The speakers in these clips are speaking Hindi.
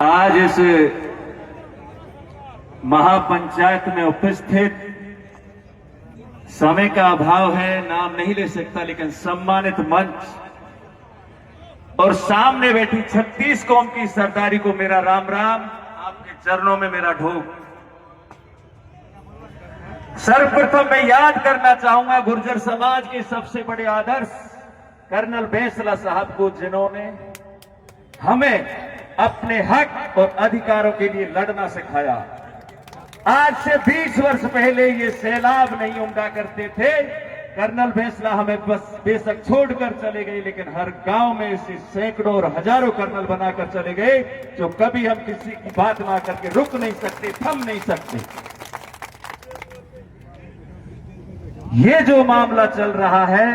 आज इस महापंचायत में उपस्थित, समय का अभाव है, नाम नहीं ले सकता, लेकिन सम्मानित मंच और सामने बैठी 36 कौम की सरदारी को मेरा राम राम, आपके चरणों में मेरा ढोक। सर्वप्रथम मैं याद करना चाहूंगा गुर्जर समाज के सबसे बड़े आदर्श कर्नल बैंसला साहब को, जिन्होंने हमें अपने हक और अधिकारों के लिए लड़ना सिखाया। आज से 20 वर्ष पहले ये सैलाब नहीं उमड़ा करते थे। कर्नल बैंसला हमें बस बेशक छोड़कर चले गए, लेकिन हर गांव में ऐसे सैकड़ों और हजारों कर्नल बनाकर चले गए जो कभी हम किसी की बात ना करके रुक नहीं सकते, थम नहीं सकते। ये जो मामला चल रहा है,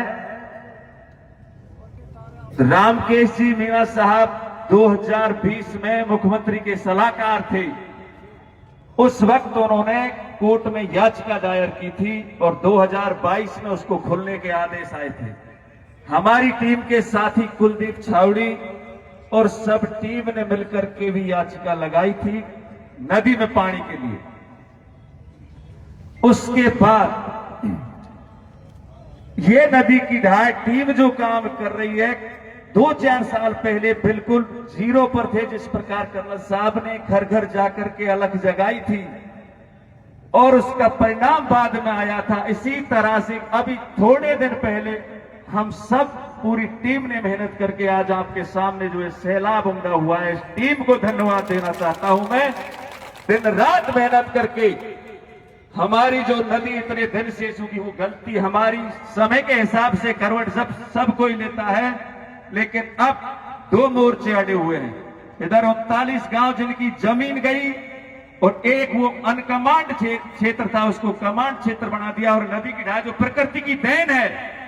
रामकेश जी मीणा साहब 2020 में मुख्यमंत्री के सलाहकार थे। उस वक्त उन्होंने कोर्ट में याचिका दायर की थी और 2022 में उसको खुलने के आदेश आए थे। हमारी टीम के साथी कुलदीप छावड़ी और सब टीम ने मिलकर के भी याचिका लगाई थी नदी में पानी के लिए। उसके बाद ये नदी की ढाई टीम जो काम कर रही है, 2-4 साल पहले बिल्कुल जीरो पर थे, जिस प्रकार कर्नल साहब ने घर घर जाकर के अलग जगाई थी और उसका परिणाम बाद में आया था। इसी तरह से अभी थोड़े दिन पहले हम सब पूरी टीम ने मेहनत करके आज आपके सामने जो है सैलाब उमड़ा हुआ है, इस टीम को धन्यवाद देना चाहता हूं मैं। दिन रात मेहनत करके हमारी जो नदी इतने दिन से सूखी, वो गलती हमारी समय के हिसाब से करवट सब कोई लेता है, लेकिन अब 2 मोर्चे अड़े हुए हैं। इधर 39 गांव जिनकी जमीन गई और एक वो अनकमांड क्षेत्र था, उसको कमांड क्षेत्र बना दिया। और नदी की ढाई जो प्रकृति की देन है,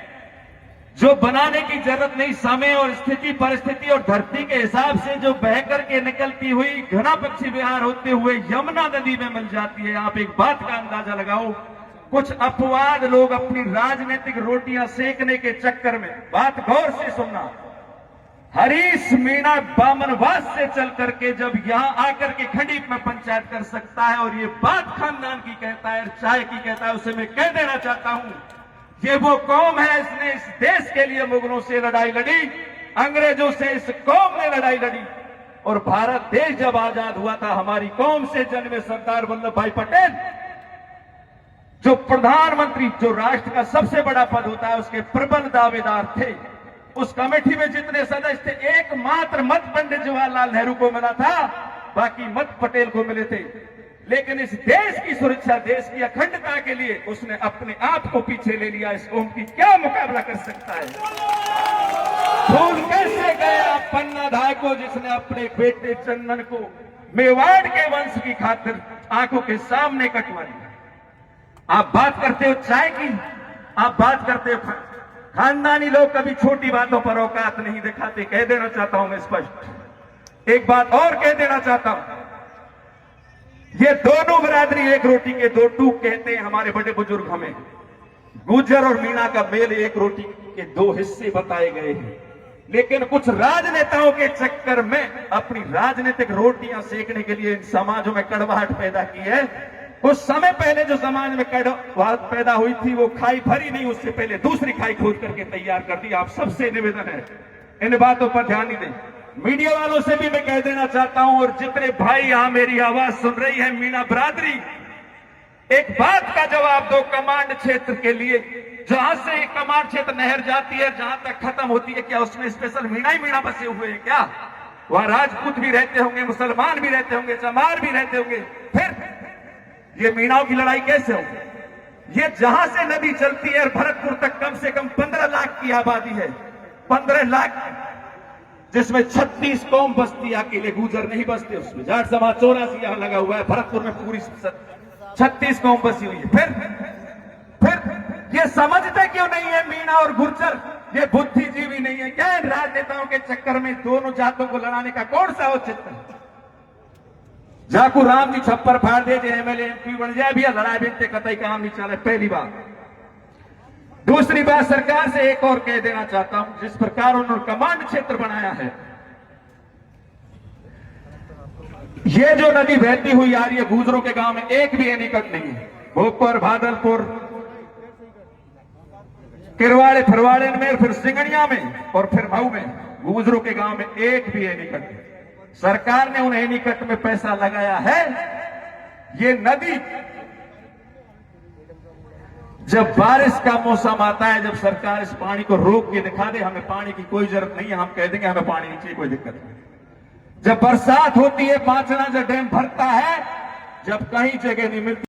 जो बनाने की जरूरत नहीं, समय और स्थिति परिस्थिति और धरती के हिसाब से जो बह करके निकलती हुई घना पक्षी विहार होते हुए यमुना नदी में मिल जाती है। आप एक बात का अंदाजा लगाओ, कुछ अपवाद लोग अपनी राजनीतिक रोटियां सेकने के चक्कर में, बात गौर से सुनना, हरीश मीणा बामनवास से चल करके जब यहां आकर के खंडीप में पंचायत कर सकता है और ये बात खानदान की कहता है, चाय की कहता है, उसे मैं कह देना चाहता हूं, ये वो कौम है, इसने इस देश के लिए मुगलों से लड़ाई लड़ी, अंग्रेजों से इस कौम ने लड़ाई लड़ी। और भारत देश जब आजाद हुआ था, हमारी कौम से जन्मे सरदार वल्लभ भाई पटेल, जो प्रधानमंत्री, जो राष्ट्र का सबसे बड़ा पद होता है, उसके प्रबल दावेदार थे। उस कमेटी में जितने सदस्य थे, एकमात्र मत पंडित जवाहरलाल नेहरू को मिला था, बाकी मत पटेल को मिले थे। लेकिन इस देश की सुरक्षा, देश की अखंडता के लिए उसने अपने आप को पीछे ले लिया। इस कौम की क्या मुकाबला कर सकता है? भूल कैसे गया पन्ना धाय को, जिसने अपने बेटे चंदन को मेवाड़ के वंश की खातिर आंखों के सामने कटवा दिया। आप बात करते हो चाय की, आप बात करते हो खानदानी लोग कभी छोटी बातों पर औकात नहीं दिखाते। कह देना चाहता हूं मैं स्पष्ट, एक बात और कह देना चाहता हूं, ये दोनों बिरादरी एक रोटी के 2 टूक कहते हैं हमारे बड़े बुजुर्ग हमें। गुर्जर और मीणा का मेल एक रोटी के 2 हिस्से बताए गए हैं, लेकिन कुछ राजनेताओं के चक्कर में अपनी राजनीतिक रोटियां सेकने के लिए इन समाजों में कड़वाहट पैदा की है। कुछ समय पहले जो समाज में कड़वाहट पैदा हुई थी, वो खाई भरी नहीं, उससे पहले दूसरी खाई खोद करके तैयार कर दी। आप सबसे निवेदन है, इन बातों पर ध्यान नहीं दें। मीडिया वालों से भी मैं कह देना चाहता हूं, और जितने भाई यहां मेरी आवाज सुन रही है, मीणा बिरादरी, एक बात का जवाब दो कमांड क्षेत्र के लिए। जहां से कमांड क्षेत्र नहर जाती है, जहां तक खत्म होती है, क्या उसमें स्पेशल मीणा ही मीणा बसे हुए हैं क्या? वहां राजपूत भी रहते होंगे, मुसलमान भी रहते होंगे, चमार भी रहते होंगे, फिर ये मीणाओं की लड़ाई कैसे होगी? ये जहां से नदी चलती है, भरतपुर तक कम से कम 15 लाख की आबादी है, 15 लाख, जिसमें 36 कौम बस्ती, अकेले गुर्जर नहीं बसते उसमें। जाट समाज 84 यहां लगा हुआ है, भरतपुर में पूरी 36 कौम बसी हुई है। फिर ये समझते क्यों नहीं है मीणा और गुर्जर? ये बुद्धिजीवी नहीं है क्या? इन राजनेताओं के चक्कर में दोनों जातों को लड़ाने का कौन सा औचित्य है? जाकू राम जी छप्पर फाड़ दे, एमएलए एमपी बन जाए, भी लड़ाई बिनते कतई काम नहीं चले। पहली बात। दूसरी बात, सरकार से एक और कह देना चाहता हूं, जिस प्रकार उन्होंने कमांड क्षेत्र बनाया है, ये जो नदी बहती हुई आ रही है गुजरों के गांव में, एक भी एनीकट नहीं है। भोगपुर, भागलपुर, किरवाड़े फिरवाड़े में, फिर सिंगड़िया में और फिर मऊ में, गुजरों के गांव में एक भी एनीकट नहीं। सरकार ने उन एनीकट में पैसा लगाया है। ये नदी जब बारिश का मौसम आता है, जब सरकार इस पानी को रोक के दिखा दे, हमें पानी की कोई जरूरत नहीं है, हम कह देंगे हमें पानी नहीं चाहिए, कोई दिक्कत नहीं। जब बरसात होती है, पांचना जब डैम भरता है, जब कहीं जगह नहीं मिलती